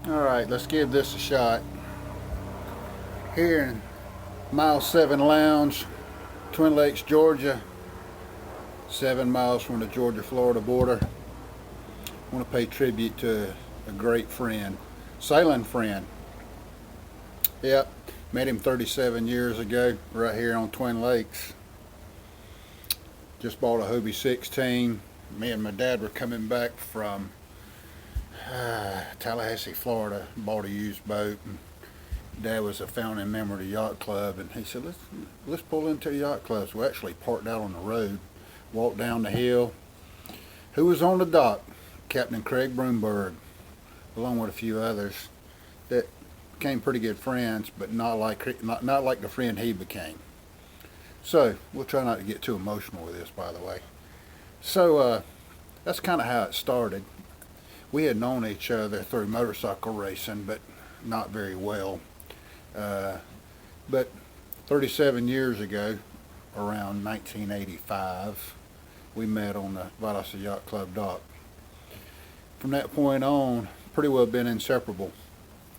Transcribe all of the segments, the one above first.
Alright, let's give this a shot. Here in Mile 7 Lounge, Twin Lakes, Georgia, 7 miles from the Georgia-Florida border. I want to pay tribute to a great friend, sailing friend. Yep, met him 37 years ago right here on Twin Lakes. Just bought a Hobie 16. Me and my dad were coming back from Tallahassee, Florida. Bought a used boat. And Dad was a founding member of the yacht club, and he said, "Let's pull into the yacht club." So we actually parked out on the road, walked down the hill. Who was on the dock? Captain Craig Broomberg, along with a few others that became pretty good friends, but not like the friend he became. So we'll try not to get too emotional with this, by the way. So that's kind of how it started. We had known each other through motorcycle racing, but not very well. But 37 years ago, around 1985, we met on the Valdosta Yacht Club dock. From that point on, pretty well been inseparable.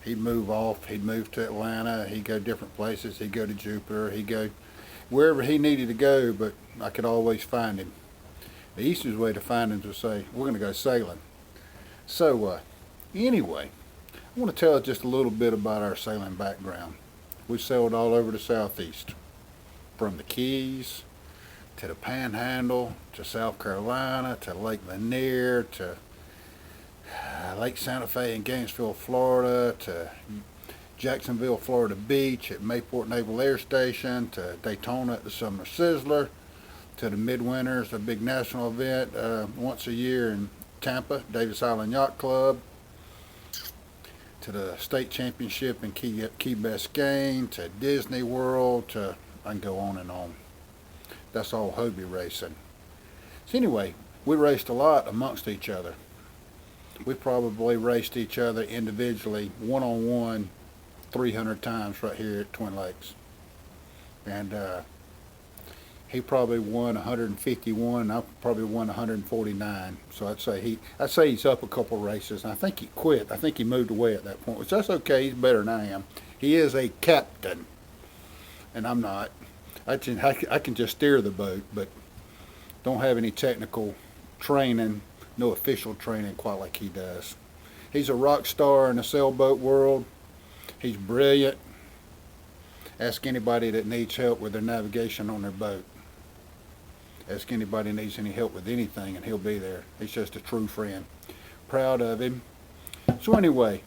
He'd move off, he'd move to Atlanta, he'd go different places, he'd go to Jupiter, he'd go wherever he needed to go, but I could always find him. The easiest way to find him is to say, "We're going to go sailing." So, anyway, I want to tell just a little bit about our sailing background. We sailed all over the Southeast, from the Keys to the Panhandle to South Carolina to Lake Lanier to Lake Santa Fe in Gainesville, Florida to Jacksonville, Florida Beach at Mayport Naval Air Station to Daytona at the Summer Sizzler to the Midwinters, a big national event once a year in Tampa, Davis Island Yacht Club, to the state championship in Key Biscayne, to Disney World, to I can go on and on. That's all Hobie racing. So anyway, we raced a lot amongst each other. We probably raced each other individually, one-on-one, 300 times right here at Twin Lakes. And he probably won 151. I probably won 149. So I'd say he's up a couple races. And I think he quit. I think he moved away at that point, which that's okay. He's better than I am. He is a captain, and I'm not. I can just steer the boat, but don't have any technical training, no official training quite like he does. He's a rock star in the sailboat world. He's brilliant. Ask anybody that needs help with their navigation on their boat. Ask anybody that needs any help with anything, and he'll be there. He's just a true friend. Proud of him. So anyway,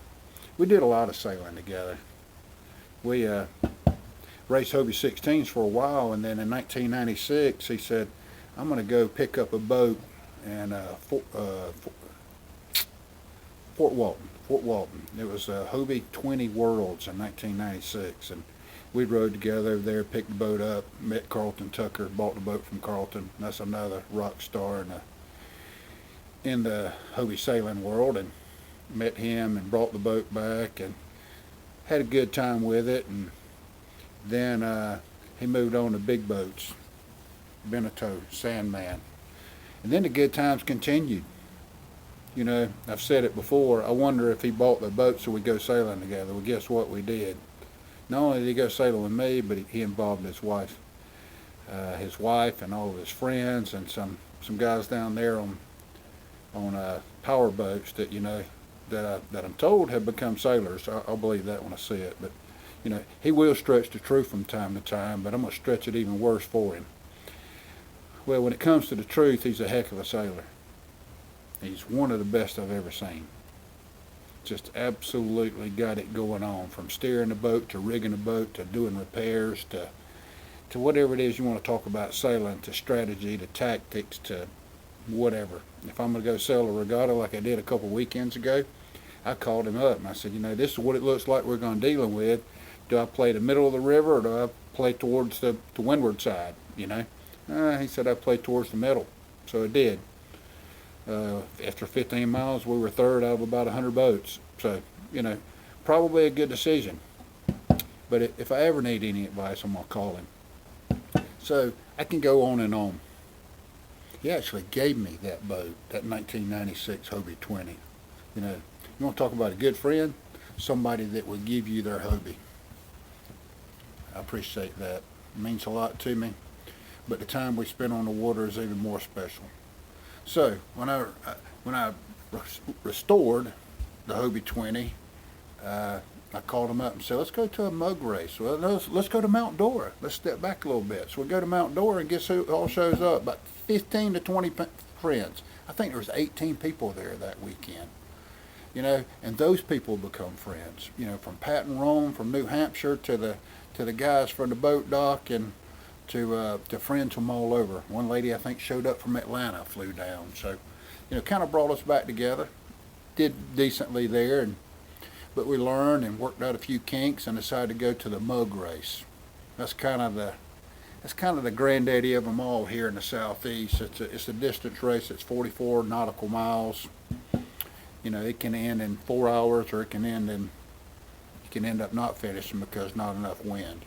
we did a lot of sailing together. We raced Hobie 16s for a while, and then in 1996, he said, "I'm going to go pick up a boat in Fort Walton. Fort Walton. It was Hobie 20 Worlds in 1996, and we rode together over there, picked the boat up, met Carlton Tucker, bought the boat from Carlton. That's another rock star in the Hobie sailing world, and met him and brought the boat back and had a good time with it. And then he moved on to big boats, Beneteau, Sandman. And then the good times continued. You know, I've said it before, I wonder if he bought the boat so we'd go sailing together. Well, guess what we did? Not only did he go sailing with me, but he involved his wife and all of his friends and some guys down there on power boats that that I'm told have become sailors. I'll believe that when I see it. But he will stretch the truth from time to time, but I'm gonna stretch it even worse for him. Well, when it comes to the truth, he's a heck of a sailor. He's one of the best I've ever seen. Just absolutely got it going on, from steering the boat to rigging the boat to doing repairs to whatever it is you want to talk about sailing, to strategy, to tactics, to whatever. If I'm going to go sail a regatta like I did a couple weekends ago, I called him up and I said, this is what it looks like we're going to deal with. Do I play the middle of the river or do I play towards the windward side? He said I play towards the middle, so I did. After 15 miles, we were third out of about 100 boats. So, probably a good decision. But if I ever need any advice, I'm going to call him. So, I can go on and on. He actually gave me that boat, that 1996 Hobie 20. You want to talk about a good friend? somebody that would give you their Hobie. I appreciate that. It means a lot to me. But the time we spend on the water is even more special. So when I restored the Hobie 20, I called him up and said, let's go to a mug race. Well, let's go to Mount Dora. Let's step back a little bit. So we go to Mount Dora, and guess who all shows up? About 15 to 20 friends. I think there was 18 people there that weekend. And those people become friends. From Pat and Rome, from New Hampshire, to the guys from the boat dock, and to friends from all over. One lady, I think, showed up from Atlanta, flew down. So, kind of brought us back together. Did decently there, but we learned and worked out a few kinks and decided to go to the mug race. That's kind of the granddaddy of them all here in the Southeast. It's a distance race. It's 44 nautical miles. It can end in 4 hours, or you can end up not finishing because not enough wind.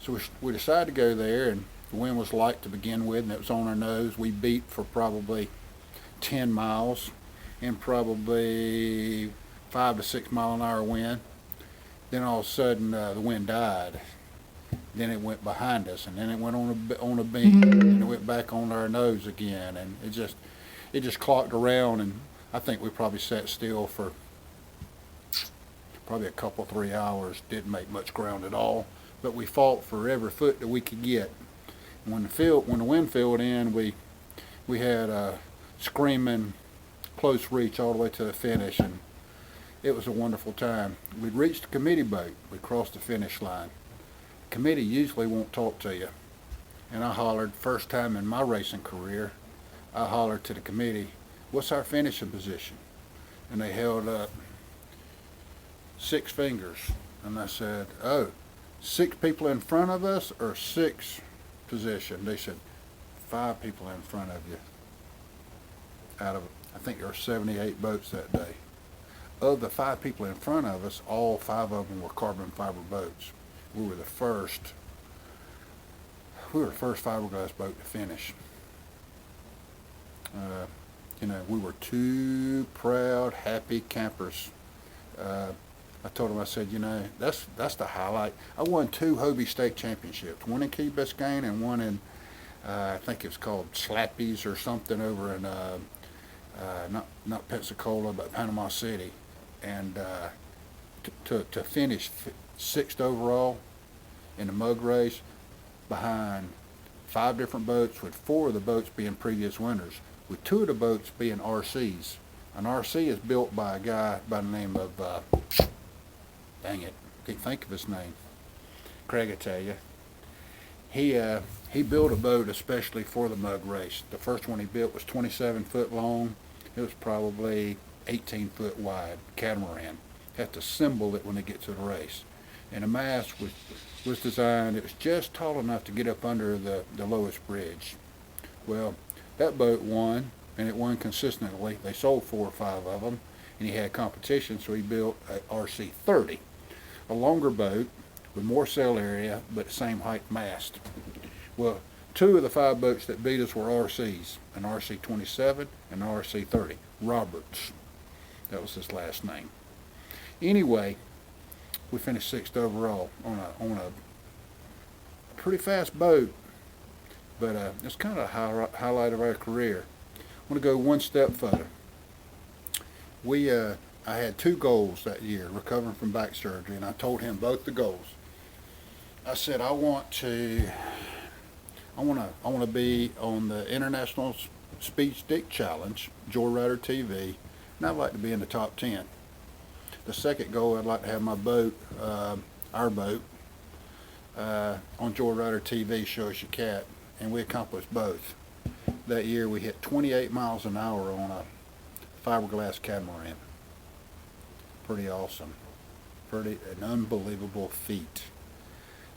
So we decided to go there, and the wind was light to begin with, and it was on our nose. We beat for probably 10 miles and probably 5 to 6 mile an hour wind. Then all of a sudden the wind died. Then it went behind us, and then it went on a beam, and it went back on our nose again, and it just clocked around, and I think we probably sat still for probably a couple, 3 hours. Didn't make much ground at all, but we fought for every foot that we could get. And when the wind filled in, we had a screaming close reach all the way to the finish, and it was a wonderful time. We'd reached the committee boat. We crossed the finish line. The committee usually won't talk to you, and I hollered, first time in my racing career, I hollered to the committee, what's our finishing position? And they held up 6 fingers, and I said, 6 people in front of us or 6 position? They said 5 people in front of you out of, I think there were 78 boats that day. Of the 5 people in front of us, all 5 of them were carbon fiber boats. We were the first fiberglass boat to finish. We were 2 proud, happy campers. I told him, I said, that's the highlight. I won 2 Hobie State Championships, one in Key Biscayne and one in, I think it was called Slappy's or something over in, not Pensacola, but Panama City. And to finish 6th overall in the mug race behind 5 different boats, with 4 of the boats being previous winners, with 2 of the boats being RCs. An RC is built by a guy by the name of, dang it, can't think of his name. Craig will tell you. He built a boat especially for the mug race. The first one he built was 27 foot long. It was probably 18 foot wide, catamaran. Have to assemble it when they get to the race. And the mast was designed, it was just tall enough to get up under the lowest bridge. Well, that boat won, and it won consistently. They sold 4 or 5 of them, and he had competition, so he built a RC-30, a longer boat with more sail area, but the same height mast. Well, 2 of the 5 boats that beat us were RCs, an RC-27 and an RC-30. Roberts, that was his last name. Anyway, we finished 6th overall on a pretty fast boat, but it's kind of a highlight of our career. I want to go one step further. I had 2 goals that year, recovering from back surgery, and I told him both the goals. I said, I want to be on the International Speed Stick Challenge, Joyrider TV, and I'd like to be in the top 10. The second goal, I'd like to have my boat, our boat, on Joyrider TV, Show Us Your Cat, and we accomplished both. That year we hit 28 miles an hour on a fiberglass catamaran. Pretty awesome. An unbelievable feat.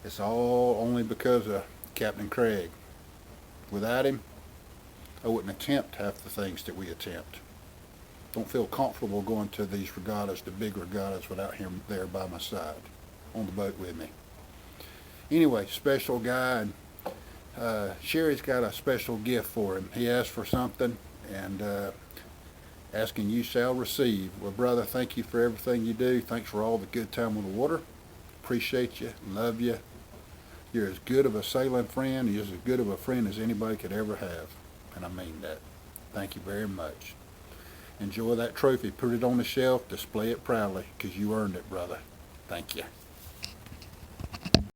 It's all only because of Captain Craig. Without him, I wouldn't attempt half the things that we attempt. Don't feel comfortable going to these regattas, the big regattas, without him there by my side, on the boat with me. Anyway, special guy, and Sherry's got a special gift for him. He asked for something, and Asking you shall receive. Well, brother, thank you for everything you do. Thanks for all the good time on the water. Appreciate you. Love you. You're as good of a sailing friend. You're as good of a friend as anybody could ever have. And I mean that. Thank you very much. Enjoy that trophy. Put it on the shelf. Display it proudly, because you earned it, brother. Thank you.